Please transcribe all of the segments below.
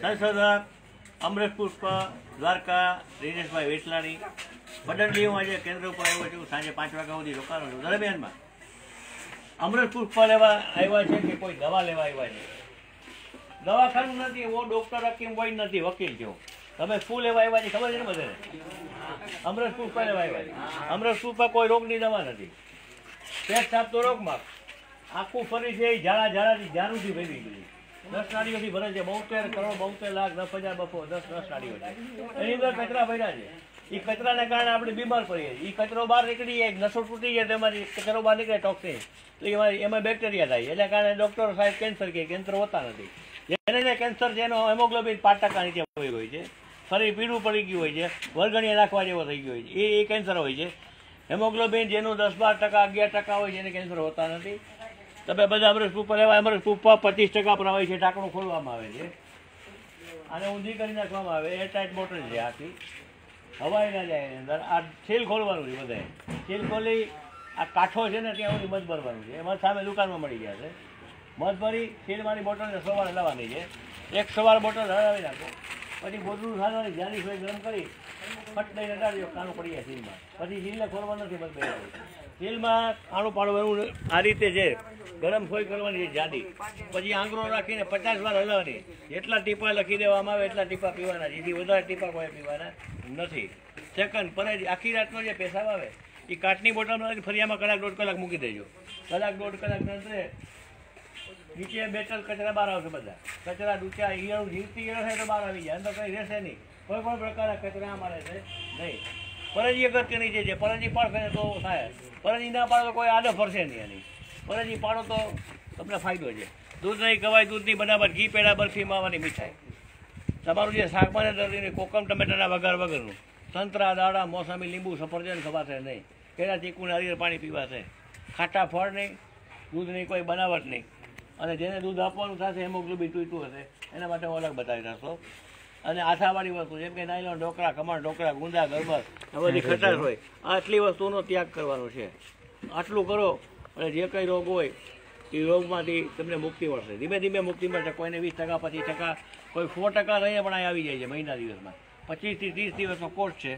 સંશોધક અમરેશ પુષ્પ, દ્વારકા, દિનેશભાઈ વેસલાણી બદનલી હું આજે કેન્દ્ર ઉપર આવ્યો છું. સાંજે 5 વાગ્યા સુધી રોકાવાનો છું. દરમિયાનમાં અમરેશ પુષ્પ લેવા આવ્યા છે કે કોઈ દવા લેવા આવ્યા છે? દવાખાનું નથી, એવો ડોક્ટર હકીમ કોઈ નથી, વકીલ છો તમે. શું લેવા આવ્યા છે ખબર છે ને બધાને? અમરેશ પુષ્પ લેવા આવ્યા છે. અમરેશ પુષ્પ કોઈ રોગની દવા નથી. પેટ સાફ તો રોગમાં આખું ફરી છે, ઝાડાથી જારુંથી ભરી ગયું. 10 નાડીઓથી ભરે છે. 72 કરોડ 72 લાખ 10,000 બફો 10 નાડીઓ છે. એની અંદર કચરા ભર્યા છે. એ કચરાને કારણે આપણે બીમાર પડીએ. એ કચરો બહાર નીકળી જાય, નસો તૂટી જાય, તેમાંથી કચરો બહાર નીકળે ટોક્સિન, તો એમાં બેક્ટેરિયા થાય. એટલે કારણે ડૉક્ટર સાહેબ કેન્સર કહે, કેન્સર હોતા નથી. જેને જે કેન્સર છે એનો હેમોગ્લોબિન 5% નીચે વહી ગયું છે, શરીર પીળું પડી ગયું હોય છે, વરગણીયા નાખવા જેવો થઈ ગયો હોય છે, એ કેન્સર હોય છે. હેમોગ્લોબિન જેનું 10-12%, 11% હોય છે એને કેન્સર હોતા નથી. તમે બધા અમરેશ પુષ્પ લેવા. અમરેશ પુષ્પ 25% પ્રવાહી છે. ઢાંકણું ખોલવામાં આવે છે, આને ઊંધી કરી નાખવામાં આવે. એરટાઈટ બોટલ છે આખી, હવાઈ ના જાય એની અંદર. આ સીલ ખોલવાનું છે બધાએ. સીલ ખોલી આ કાંઠો છે ને ત્યાં સુધી મધ ભરવાનું છે. એમાં સામે દુકાનમાં મળી ગયા છે. મધ ભરી સીલમાંની બોટલને સવારે લાવવાની છે. એક સવાર બોટલ હલાવી નાખો, પછી બોટલું ખાવાની જારી હોય ગરમ કરી ફટ દઈને ડાળીઓ કાણું પડી જાય સીલમાં. પછી સીલને ખોલવાનું નથી મધ ભરી. સીલમાં કાણું પાડવાનું આ રીતે છે. ગરમ ફોઈ કરવાની છે જાડી, પછી આંગળો રાખીને 50 વાર હલાવવાની. જેટલા ટીપા લખી દેવામાં આવે એટલા ટીપા પીવાના, જેથી વધારે ટીપા કોઈ પીવાના નથી. સેકન્ડ પર આખી રાતનો જે પેશાબ આવે એ કાચની બોટલમાં ફરિયામાં 1-1.5 કલાક મૂકી દેજો. 1-1.5 કલાક નંતરે નીચે બેટલ કચરા બહાર આવશે. બધા કચરા ડૂચા ઈયળ જીવતી ઈયળ છે તો બહાર આવી જાય, અંદર કંઈ રહેશે નહીં. કોઈ પણ પ્રકારના કચરા અમારે છે નહીં. પરજી અગત્યની છે. પરજી પાડશે તો થાય, પરજી ના પાડો તો કોઈ આડો ફરશે નહીં. એની પરજી પાડો તો તમને ફાયદો છે. દૂધ નહીં કવાય, દૂધની બનાવટ, ઘી પેડા, બરફી, માવાની મીઠાઈ. તમારું જે શાકભાજી દર્દીને કોકમ ટમેટાના વઘાર વગરનું, સંતરા, દાડા, મોસમી, લીંબુ, સફરજન ખવાશે નહીં. કેળા, ચીકુ, નારિયેળ પાણી પીવાશે. ખાટા ફળ નહીં, દૂધ નહીં, કોઈ બનાવટ નહીં. અને જેને દૂધ આપવાનું થશે હેમોગ્લોબિન તૂટ્યું હશે એના માટે હું અલગ બતાવી રાખશો. અને આથાવાળી વસ્તુ જેમ કે નાયલોન ઢોકળા, ખમણ ઢોકળા, ગુંદા, ગરબસ, આ બધી ખટાશ હોય, આટલી વસ્તુનો ત્યાગ કરવાનો છે. આટલું કરો અને જે કંઈ રોગ હોય એ રોગમાંથી તમને મુક્તિ મળશે. ધીમે ધીમે મુક્તિ મળશે. કોઈને 20%, 25%, કોઈ 100% રહીને પણ અહીં આવી જાય છે મહિના દિવસમાં. 25 થી 30 દિવસનો કોર્સ છે.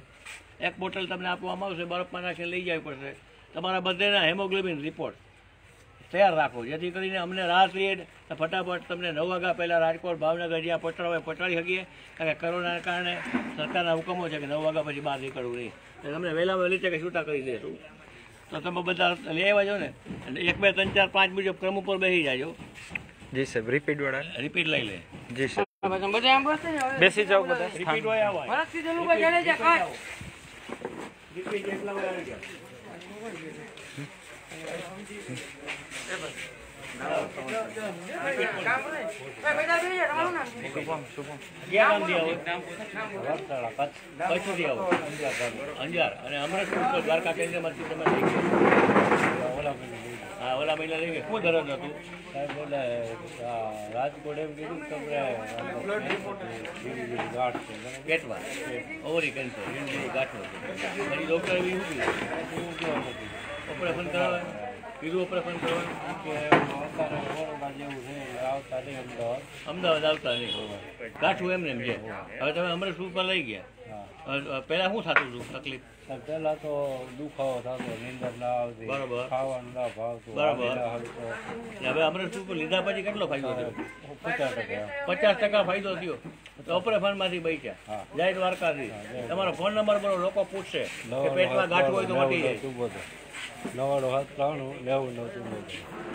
એક બોટલ તમને આપવામાં આવશે, બરફમાં નાખીને લઈ જવી પડશે. તમારા બધાના હેમોગ્લોબિન રિપોર્ટ તૈયાર રાખો, જેથી કરીને અમને રાહત લઈએ તો ફટાફટ તમને 9 વાગ્યા પહેલાં રાજકોટ, ભાવનગર જ્યાં પહોંચાડવા હોય પહોંચાડી શકીએ. કારણ કે કોરોનાના કારણે સરકારના હુકમો છે કે 9 વાગ્યા પછી બહાર નીકળવું નહીં. તમે વહેલામાં વહેલી તકે છૂટા કરી દઈશું. તો તમે બધા લઈ આવ્યા છો ને, 1, 2, 3, 4, 5 મુજબ ક્રમ ઉપર બેસી જાજો. જી સાહેબ, રિપીટ વાળા રિપીટ લઈ લે. જી સાહેબ, બેસી જાઓ બધા. રિપીટ હોય આવો રિપીટ એટલા હોય આવી જાઓ. અંજાર અને અમરેશ પુષ્પ દ્વારકા કેન્દ્રમાંથી તમે લઈ ગયા. હા, ઓલા મહિલા લઈ ગયા. શું દરદ હતું રાજકોટ? એમ કીધું તમને ગાંઠ છે પેટમાં, ઓવરી કેન્સર, ગાંઠો છે. પછી ડૉક્ટર એવી શું કીધું ઓપરેશન કરવાનું કીધું. ઓપરેશન કરવાનું કે જેવું છે આવતા નહીં, અમદાવાદ આવતા નહીં. ગાંઠું એમને એમ છે. હવે તમે અમરેશ પુષ્પ લઈ ગયા. પહેલાં શું થતું હતું તકલીફ? પહેલા તો દુખાવો થતો, નીંદર ના આવતી, બરોબર, ખાવાનું ના ભાવતું, બરાબર. હવે અમરેશ પુષ્પ લીધા પછી કેટલો ફાયદો થયો? 50% ફાયદો થયો. તો ઓપરેશનમાંથી બચ્યા. જય દ્વારકાથી. તમારો ફોન નંબર બોલો, લોકો પૂછશે કે પેટમાં ગાંઠ હોય તો મટી જાય. 99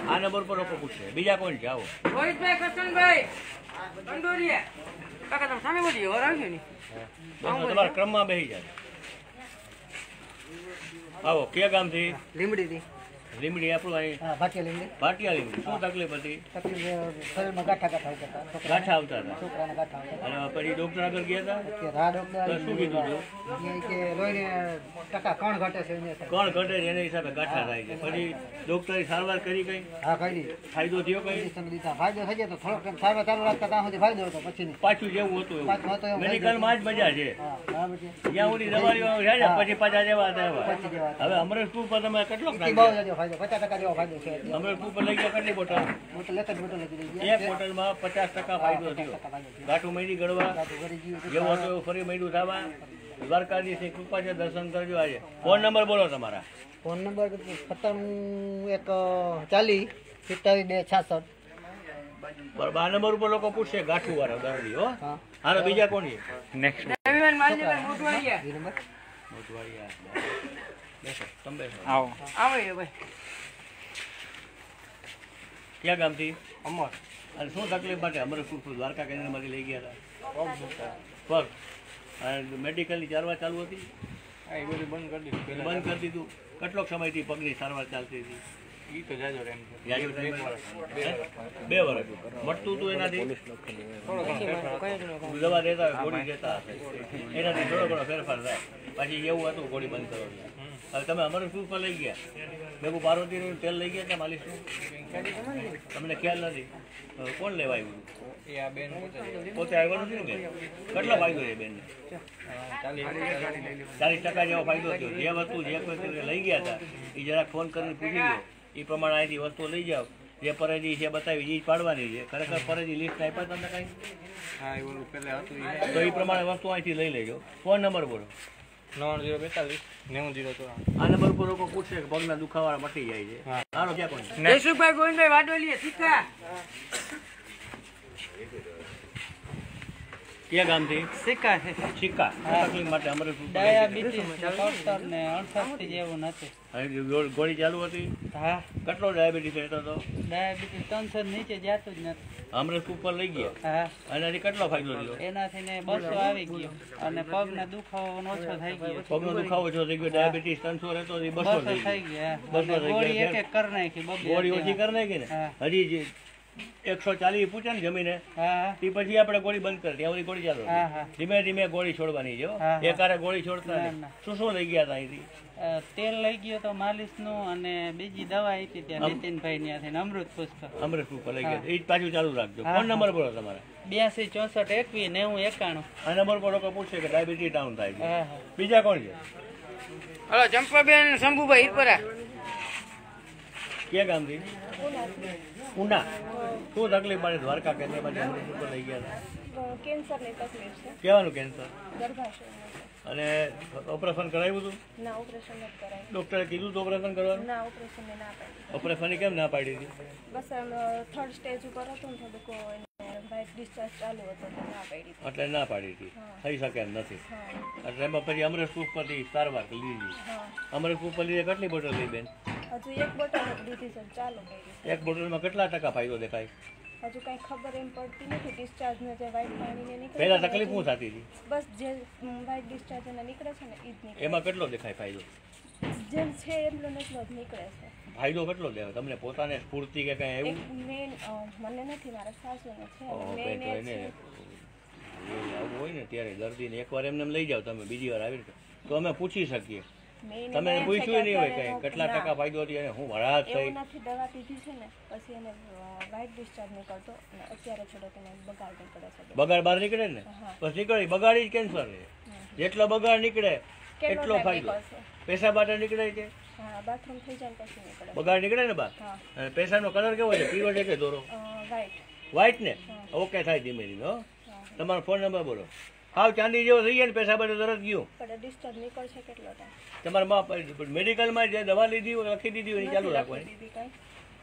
આ નંબર પર લોકો પૂછશે. બીજા કોણ છે? આવો રોહિતભાઈ, કરશનભાઈ, કંડોરિયા કાકા, તમે સામે બોલી ઓર આવ્યો ને તમારા ક્રમમાં બેસી જાય. આવો કયા ગામથી? લીમડીથી. લીમડી આપણું અહીં ભાટિયા લીમડી. શું તકલીફ હતી? ગાંઠા આવતા હતા. અને પછી ડોક્ટર આગળ ગયા હતા તો શું કીધું હતું? કોણ ઘટે છે એના હિસાબે ગાંઠા થાય છે. પછી ડોક્ટરે સારવાર કરી કઈ? ફાયદો થયો કઈ? ફાયદો થઈ જાય તો થોડોક સારવાર ચાલુ રાખતા ત્યાં સુધી ફાયદો હતો, પછી પાછું જેવું હતું એવું. મેડિકલમાં જ મજા છે. જ્યાં સુધી દવાઈઓ જાય પછી પાછા જેવા હતા એવા. હવે અમરેશ પુષ્પ તમે કેટલો ફાયદો 50% જેવો ફાયદો છે. અમૃત કૂપર લઈ ગયા કેટલી બોટલ? બોટલ એક જ બોટલ લખી દઈ એક બોટલમાં 50% ફાયદો થયો. ગાંઠું મળી ગળવા જેવું હતું એવું ફરી મળ્યું થવા. દ્વારકાધીશની કૃપા છે, દર્શન કરજો આજે. ફોન નંબર બોલો તમારા. ફોન નંબર 97 140 27 બરાબર. આ નંબર ઉપર લોકો પૂછશે ગાંઠું વાળા દર્દી. હો હાલો, બીજા કોણ છે? નેક્સ્ટ રવિવાન માલજીભાઈ મોટવાડિયા. એ નંબર મોટવાડિયા. બેસો, તમે બેસો. આવો. આવો એ ભાઈ. ક્યાં ગામથી? અમર અને શું તકલીફ માટે અમરપુર દ્વારકા કેન્દ્રમાંથી લઈ ગયા હતા? પગ. અને મેડિકલની સારવાર ચાલુ હતી? આ એ બધું બંધ કરી દીધું. બંધ કરી દીધું. કેટલો સમયથી પગની સારવાર ચાલતી હતી? ઈ તો જાજો એમ જાજો time હે? 2 વર્ષ મળતું હતું એનાથી? દવા દેતા હોય, ગોળી દેતા હશે. એનાથી થોડો ઘણો ફેરફાર થાય. પછી એવું હતું ગોળી બંધ કરવાની. હવે તમે અમરપુર પર લઈ ગયા, ભેગું પાર્વતીનું તેલ લઈ ગયા હતા માલિશનું? તમને ખ્યાલ નથી? કોણ લેવા આવ્યું? એ આ બેન પોતે આવ્યો નથી ને? કેટલો ફાયદો છે બેનને? 40% જેવો ફાયદો થયો. જે વસ્તુ જે કોઈ લઈ ગયા હતા એ જરાક ફોન કરીને પૂછી લો. એ પ્રમાણે અહીંથી વસ્તુ લઈ જાઓ. જે પરેજી છે બતાવી એ જ પાડવાની છે. ખરેખર પરેજી લિસ્ટ આપ્યા તમને કાંઈ? હા એ ઓલું પહેલા હતું તો એ પ્રમાણે વસ્તુ અહીંથી લઈ લેજો. ફોન નંબર બોલો. 9042 9004. આ નંબર ઉપર લોકો પૂછશે કે પગના દુખાવા મટી જાય છે. હાલો, ક્યાં કોણ? જયસુખભાઈ ગોવિંદભાઈ વાડોલીએ શીખા. ક્યાં ગામથી? સિક્કા છે સિક્કા. તકલીફ માટે અમરપુર ડાયાબિટીસ ને 68 જેવું નથી. ગોળી ચાલુ હતી? હા કેટલો ડાયાબિટીસ રહેતો હતો? ડાયાબિટીસ 300 નીચે જાતું જ નથી. અમરપુર પર લઈ ગયા. હા એનાથી કેટલો ફાયદો થયો? એનાથી ને 200 આવી ગયો અને પગના દુખાવો ઓછો થઈ ગયો. પગનો દુખાવો ઓછો થઈ ગયો. ડાયાબિટીસ 300 રહેતો હતો, 200 થઈ થઈ ગયો. ગયા 200 થઈ ગોળી ગયા. એક એક કરી નાખી ગોળી ઓછી કરી નાખી ને? હા. હજી જે 140 પૂછે ને જમીને હા તે પછી આપણે ગોળી બંધ કરી ત્યાં ગોળી ચાલુ. હા હા ધીમે ધીમે ગોળી છોડવાની છે. હો. હા, હા. એકારે ગોળી છોડતા નહીં. ના. શું શું લઈ ગયા હતા અહીંથી? તેલ લઈ ગયો તો માલિશનું અને બીજી દવા આપી ત્યાં નીતિનભાઈ ત્યાંથી ને અમૃત પુષ્પ અમૃતપુર પર લઈ ગયા. એ જ પાછું ચાલુ રાખજો. હા, ફોન હા. નંબર બોલો તમારા. 82 64 21 90 91. આ નંબર પર લોકો પૂછશે કે ડાયાબિટીસ ડાઉન થાય છે. હા હા બીજા કોણ છે? હલો ચંપાબેન શંભુભાઈ ઈપરા. ક્યાં ગામથી? ઉના. શું તકલીફ પડે? દ્વારકા કેન્દ્રમાંથી અમૃતપુર પર લઈ ગયા હતા. કેન્સરની તકલીફ છે કેવાનું કેન્સર? ગર્ભાશયનું. અને ઓપરેશન કરાવ્યું હતું? ના ઓપરેશન નથી કરાયું. ડોક્ટરે કીધું હતું ઓપરેશન કરવાનું? ના ઓપરેશનને ના પાડી. ઓપરેશનની કેમ ના પાડી હતી? બસ આમ 3rd સ્ટેજ ઉપર હતું ને થોડુંક વાઇટ ડિસ્ચાર્જ ચાલુ હતો તો ના પાડી. એટલે ના પાડી હતી. થઈ શકે એમ નથી. હા એટલે એમાં પછી અમરેશપુર પરથી સારવાર લીધી. હા અમરેશપુર પર લીધે કેટલી બોટલ લઈ બેન? હજુ એક બોટલ જ લીધી છે ચાલુ કરી. એક બોટલમાં કેટલા ટકા ફાયદો દેખાય? હજુ કાંઈ ખબર એમ પડતી નથી. ડિસ્ચાર્જને જે વાઇટ પાણીને નીકળે પહેલા છે ને, તકલીફ શું થતી હતી? બસ જે વાઇટ ડિસ્ચાર્જ એને નીકળે છે ને એ જ નીકળે. એમાં કેટલો દેખાય ફાયદો? જેમ છે એટલો ને એટલો જ નીકળે છે. ફાયદો કેટલો દેખાય તમને પોતાને સ્ફૂર્તિ કે કઈ એવું? એક મેન મને નથી મારા સાસુને છે ઓહો, મેન તો એને આવું હોય ને ત્યારે દર્દીને એકવાર એમને એમ લઈ જાઓ તમે, બીજી વાર આવી રીતે તો અમે પૂછી શકીએ. મેન તમે પૂછ્યું નહીં હોય કઈ કેટલા ટકા ફાયદો થયો અને હું વરાત થઈ? એવું નથી. દવા પીધી છે ને પછી એને વાઇટ ડિસ્ચાર્જ નીકળતો અને અત્યારે થોડોક એને બગાડ નીકળે છે. બગાડ બહાર નીકળે ને? હા. બસ નીકળે. બગાડી જ કેન્સર છે. જેટલો બગાડ નીકળે કેટલો એટલો time ફાયદો. નીકળશે? પૈસા માટે નીકળે છે? હા બાથરૂમ થઈ જાય ને પછી નીકળે. બગાડ નીકળે ને બહાર. હા અને પૈસાનો કલર કેવો છે? પીળો છે કે દોરો? વાઇટ. વ્હાઈટ ને? ઓકે થાય ધીમે ધીમે. હો. તમારો ફોન નંબર બોલો. હાવ ચાંદી જેવો થઈ જાય ને પૈસા બધું તરત ગયું. પણ ડિસ્ચાર્જ નીકળશે કેટલો ટાઈમ? તમારા મેડિકલમાં જે દવા લીધી હોય લખી દીધી હોય એ ચાલુ રાખવાની. દીદી કાંઈ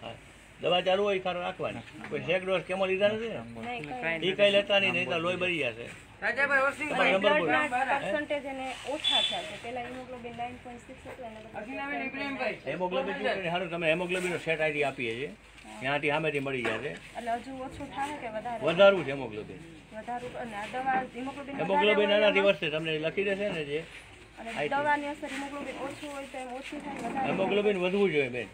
હા, દવા ચાલુ હોય એ ખારું રાખવાની. કોઈ શેક ડોઝ કેમો લીધા નથી ને? નહીં કાંઈ એ કઈ લેતા નહીં તો લોહી ભરી જશે. રાજાભાઈ ઓસિંગભાઈ. તમારો નંબર બોલો. પર્સન્ટેજ એને ઓછા થયા છે. પહેલા હિમોગ્લોબિન 9.6 હતું એને બદલે અખિલાબેન ઇબ્રાહીમભાઈ. હેમોગ્લોબિન સારું તમે હેમોગ્લોબિનનો સેટ આઈડી આપીએ છીએ ત્યાંથી સામેથી મળી જશે. એટલે હજુ ઓછું થાય કે વધારે? વધારવું છે હેમોગ્લોબિન. વધારું અને આ દવા હિમોગ્લોબિન હેમોગ્લોબિન આનાથી વધશે તમને લખી દેશે ને જે અને દવાની અસર હિમોગ્લોબિન ઓછું હોય તો એમ ઓછી થાય વધારે. હેમોગ્લોબિન વધવું જોઈએ બેન.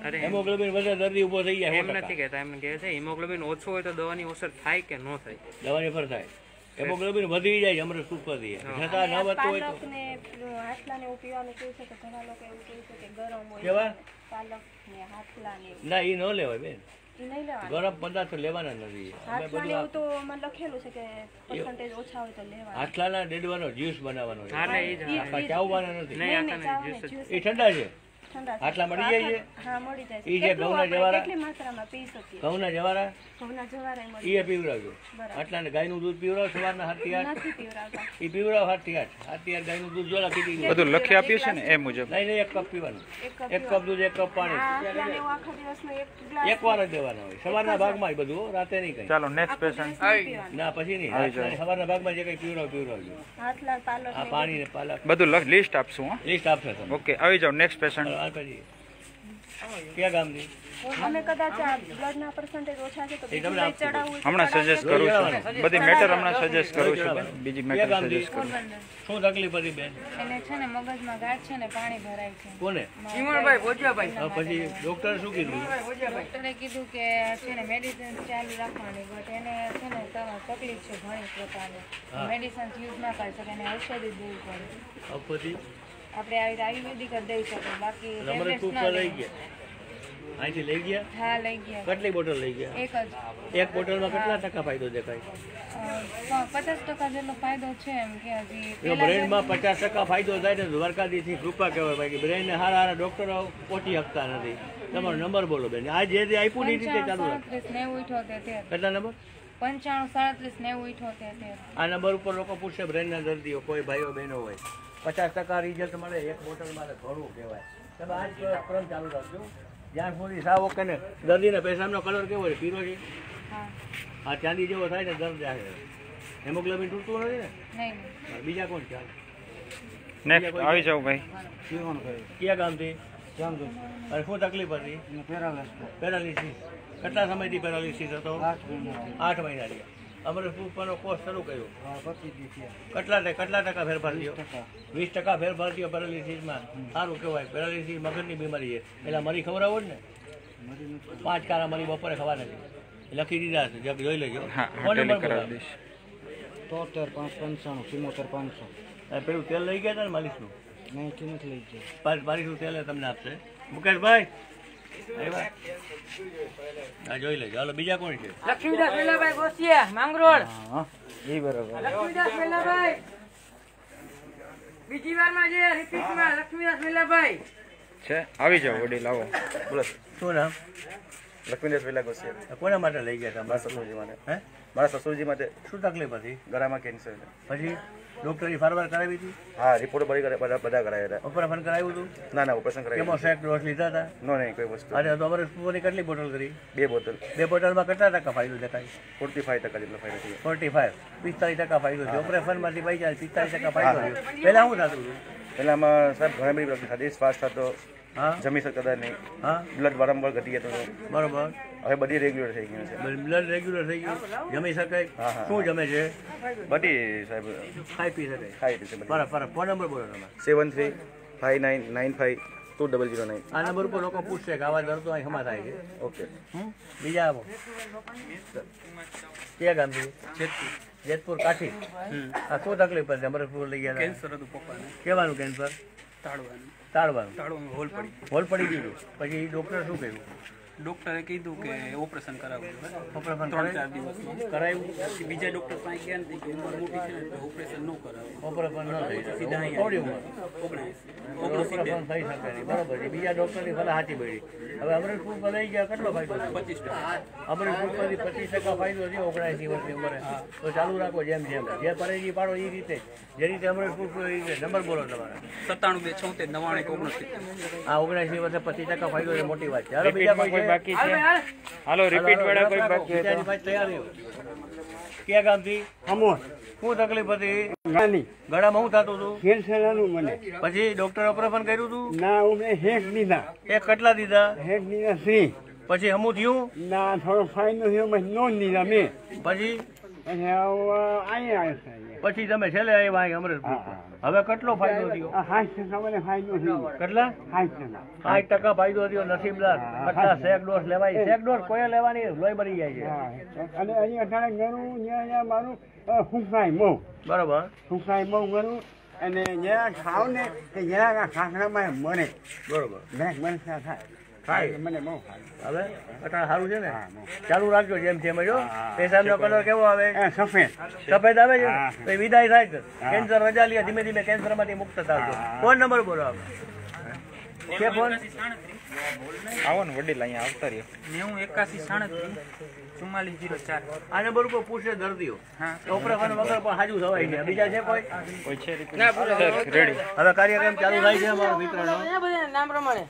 અરે હેમોગ્લોબિન વધે દર્દી ઊભો થઈ જાય. એમ નથી કહેતા, એમ કહે છે હિમોગ્લોબિન ઓછું હોય તો દવાની અસર થાય કે ન થાય. દવાની ફર થાય. હેમોગ્લોબિન વધી જાય અમૃત સુપરથી. છતાં ન વધતું હોય તો પાલક ને હાથલા ને એવું પીવાનું કહે છે તો ઘણા લોકો એવું કહે છે કે ગરમ હોય કેવા? પાલક ને હાથલા ને એવું. ના એ ન લેવાય બેન. ઈ નહીં લેવાનું. ગરમ પદાર્થ લેવાના નથી. અમે હાથલા ને બધું એવું તો મને લખેલું છે કે પર્સન્ટેજ ઓછા હોય તો લેવાનું. આટલાના ડેડવાનો જ્યુસ બનાવવાનો છે. હા ને એ જ ઈ- આખા ચાવવાના નથી. નહીં નહીં, આખા ચાવ નહીં ને જ્યુસ જ્યુસ એ ઠંડા છે. ઠંડા આટલા મળી જાય છે? હા મળી જાય ઈ છે જે કેટલું ઘઉંના આપણે જવારા? કેટલી માત્રામાં પી શકીએ ઘઉંના જવારા ઘઉંના જવારાય મળી એ પીવડાવજો. બરાબર. આટલા ને ગાયનું દૂધ પીવડાવો સવારના 7 થી 8. નથી પીવડાવતા એ પીવડાવો 7 થી 8. 7 થી 8 ગાયનું દૂધ જોલા પીધી. બધું લખી આપ્યું છે ને એ મુજબ. નહીં 1 કપ પીવાનું. એક 1 કપ દૂધ 1 કપ પાણી. આટલાને એવું આખા દિવસનો એક ગ્લાસ એક વાર જ દેવાના હોય. સવારના ભાગમાં જ બધું હો, રાતે નહીં કઈ. ચાલો નેક્સ્ટ પેશન્ટ. ના પછી નહીં. સવારના ભાગમાં જે કઈ પીવડાવજો. હાથલા પાલક આ પાણી ને પાલક બધું લિસ્ટ આપશું હો. લિસ્ટ આપશે તમે. ઓકે આવી જાઓ નેક્સ્ટ પેશન્ટ. આ પછી ક્યાં ગામથી? અમે કદાચ આ બ્લડના પર્સન્ટેજ ઓછા છે તો બીજું તમને કંઈ ચડાવવું હોય તો હમણાં સજેસ્ટ કરું છું બધી મેટર હમણાં સજેસ્ટ કરું છું બીજી ક્યાં મેટર ગામથી? સજેસ્ટ કરું. શું તકલીફ હતી બેન? એને છે ને મગજમાં ગાંઠ છે ને પાણી ભરાય છે. કોને? ચીમણભાઈ ભોજિયાભાઈ હા, પછી ડોક્ટર શું કીધું? ડોક્ટરે કીધું કે છે ને મેડિસિન ચાલુ રાખવાની બટ એને છે ને તકલીફ છે ઘણી પ્રકારની મેડિસિન યુઝ ના કરી શકે એને ઔષધિ જ દેવી પડે. પછી આપણે આવી આયુર્વેદિક જ દઈ શકીએ બાકી નંબર tablets ખૂબ ના લઈ લઈએ. ગયા અહીંથી લઈ ગયા? હા લઈ ગયા કેટલી બોટલ લઈ ગયા? એક જ એક બોટલમાં કેટલા ટકા ફાયદો દેખાય? 50% જેટલો ફાયદો છે એમ કે હજી જો બ્રેનમાં 50% ફાયદો થાય ને દ્વારકાધીશની કૃપા કહેવાય ભાઈ કે બ્રેનને હારા હારા ડોક્ટરો પહોંચી શકતા નથી. તમારો નંબર બોલો બેન. આ જે આપ્યું ને એ રીતે ચાલુ રાખ. 95 37 કેટલા નંબર? 95 37 90 આ નંબર ઉપર લોકો પૂછશે બ્રેનના દર્દીઓ કોઈ ભાઈઓ બહેનો હોય 50% રિઝલ્ટ મળે એક બોટલ મારે ઘણું કહેવાય. તમે આ જ ક્રમ ચાલુ રાખજો જ્યાં સુધી સાવ ઓકે ને દર્દીને પેશાબનો કલર કેવો છે? પીળો છે? આ ચાંદી જેવો થાય ને દર્દ જાય. હેમોગ્લોબિન તૂટતું નથી ને? નહીં બીજા કોણ છે? નેક્સ્ટ આવી જાઓ ભાઈ. કયા ગામથી? અને શું તકલીફ હતી? પેરાલિસિસ. કેટલા સમયથી પેરાલિસિસ હતો? 8 મહિનાથી. અમારે ઉપરનો કોર્સ શરૂ કર્યો. કેટલા ટકા ફેરફાર થયો? 20% ફેરફાર થયો પેરાલિસિસમાં. સારું કહેવાય. પેરાલિસિસ મગજની બીમારી છે. પેલા મરી ખવડાવો ને 5 કારા મરી બપોરે ખવા નથી. લખી દીધા છે જગ જોઈ લેજો. હા ફોન ટેલી નંબર કરાવી દઈશ. 73 પેલું તેલ લઈ ગયા હતા ને માલિશનું? નથી લઈ ગયા. માલિશનું તેલ તમને આપશે. મુકેશભાઈ આવ્યા? હા જોઈ લેજો. હાલો બીજા કોણ છે? લક્ષ્મીદાસ વેલાભાઈ ગોસિયા માંગરોળ. હા એ બરાબર. લક્ષ્મીદાસ વેલાભાઈ બીજી વારમાં જે રિપીટમાં લક્ષ્મીદાસ વેલાભાઈ છે આવી જાઓ વડીલ આવો. બોલો શું નામ? લક્ષ્મીદાસ વેલા ગોસિયા. કોના માટે લઈ ગયા મારા હતા? સસુરજી માટે. હે? મારા સસુરજી માટે શું તકલીફ હતી? ગળામાં કેન્સર છે. પછી ડોક્ટરની સારવાર કરાવી હતી? હા રિપોર્ટ બધા કરાવ્યા હતા. ઓપરેશન કરાવ્યું હતું? ના ના ઓપરેશન કેમો કરાવ્યું. સેક ડોઝ લીધા હતા? નો નહીં કોઈ વસ્તુ. અરે તો અમારે સ્પૂની કેટલી બોટલ કરી? 2 બોટલ 2 બોટલમાં કેટલા ટકા ફાયદો દેખાય? 45% જેટલો ફાયદો થયો. 45 45% ફાયદો થયો. ઓપરેશનમાંથી પૈસા 45% ફાયદો થયો. પહેલા શું થતું હતું? પહેલામાં સાહેબ ઘણી બધી પ્રોબ્લેમ થતી. શ્વાસ થતો, હા જમી શકતા નહીં, હા બ્લડ વારંવાર ઘટી જતો હતો. બરોબર. હવે બધી રેગ્યુલર થઈ ગયું છે. બ્લડ રેગ્યુલર થઈ ગયું? જમી શકાય? હા, હા. શું જમે છે? બધી સાહેબ ખાઈ પી શકાય? ખાઈ રીતે બધી. બરાબર. ફોન નંબર બોલો તમારે. 7359952009. આ નંબર ઉપર લોકો પૂછશે કે આવા દર્દો અહીં હમા થાય છે. ઓકે. બીજા આપો. ક્યાં ગામથી? જેતપુર કાઠી. આ શું તકલીફ હતી? અમરપુર લઈ ગયા કેન્સર હતું પપ્પાને. કેવાનું કેન્સર? તાળવાનું તાળવાનું. હોલ પડી હોલ પડી ગયું. પછી ડોક્ટર શું કહ્યું? ડોક્ટરે કીધું કે ઓપરેશન કરાવવું ઓપરેશન 3-4 દિવસમાં કરાવ્યું? પછી બીજા ડોક્ટર પાસે ગયા ને કે ઉંમર મોટી છે ને તો ઓપરેશન ન કરાવું. ઓપરેશન ન થઈ શકે. સીધા થોડી અહીંયા ઉંમર 19 ઓપરેશન થઈ શકે નહીં. બરોબર છે. બીજા ડોક્ટરની ભલે સાચી પડી. હવે અમરેશપુર પર લઈ ગયા કેટલો ફાયદો થયો? 25%. અમરેશપુર પરથી 25% ફાયદો થયો 79 વર્ષની ઉંમરે. તો ચાલુ રાખો જેમ જે પરેજી પાડો એ રીતે જે રીતે અમરેશપુર એ રીતે. નંબર બોલો તમારા. 97 76 99 69. આ 79 વર્ષે 25% ફાયદો એ મોટી વાત છે. હાલો બીજા કોઈ છે? બાકી છે? હાલો રિપીટ વાળા કોઈ બાકી હોય બીજાની પાસે તૈયાર રહ્યો. ક્યાં ગામથી? શું તકલીફ હતી? ગળામાં શું થતું હતું? કેન્સરનું મને પછી ડોક્ટર ઓપરેશન કર્યું હતું? ના ઉમે હેક દીધા એક કેટલા દીધા? હેક દીધા શ્રી પછી હમું થયું? ના થોડો ફાયદો થયો મેં નોંધ દીધા મેં પછી પછી અહીંયા પછી તમે છેલ્લે આવ્યા અહીં અમરેશપુર. હવે કેટલો ફાયદો થયો? 60% મને ફાયદો થયો. કેટલા? 60% ફાયદો થયો. નસીબદાર. કેટલા શેક ડોઝ લેવાય? શેક ડોઝ કોઈ લેવાની લોહી બળી જાય છે. અને અહીં અત્યારે ઘણું જ્યાં મારું સુકાય બહુ બરોબર. સુકાય બહુ ઘણું અને જ્યાં ખાવ ને કે જ્યાં ખાખરામાં મળે બરોબર. મને થાય ખાય મને બહુ ખાય. હવે અટાણ સારું છે ને? ચાલુ રાખજો જેમ છે જો. પેશાબનો કલર કેવો આવે? સફેદ સફેદ આવે છે. તો એ વિદાય થાય છે. કેન્સર રજા લે ધીમે ધીમે કેન્સરમાંથી મુક્ત થશે. ફોન નંબર બોલો આપણે. છે ફોન આવો ને વડીલ અહીંયા આવતા રહ્યો 91 87 34 આ નંબર ઉપર પૂછે દર્દીઓ ઓપરેશન વગર પણ હાજુ થવાય છે બીજા છે કોઈ કોઈ છે ના પૂરા હવે કાર્યક્રમ ચાલુ થાય છે અમારો મિત્રનો બધા નામ પ્રમાણે